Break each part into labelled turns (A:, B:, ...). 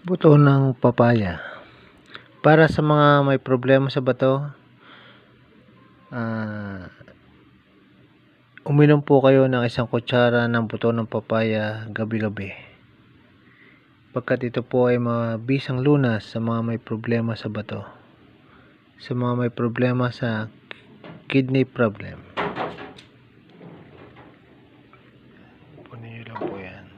A: Buto ng papaya. Para sa mga may problema sa bato, uminom po kayo ng 1 kutsara ng buto ng papaya gabi-gabi. Pagkat ito po ay mabisang lunas sa mga may problema sa bato. Sa mga may problema sa kidney problem. Punin nyo lang po yan.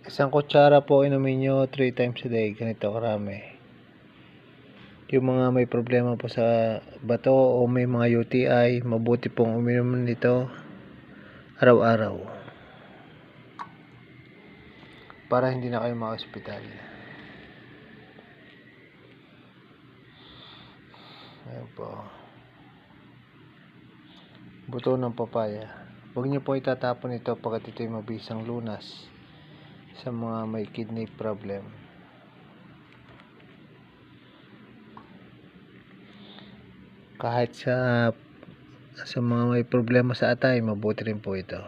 A: Isang kutsara po inumin nyo 3 times a day. Ganito karami. Yung mga may problema po sa bato o may mga UTI, mabuti pong uminom nito araw-araw. Para hindi na kayo ma-hospital. Ayan po. Buto ng papaya. Huwag nyo po itatapon ito pagkat ito'y mabisang lunas sa mga may kidney problem. Kahit sa mga may problema sa atay, mabuti rin po ito.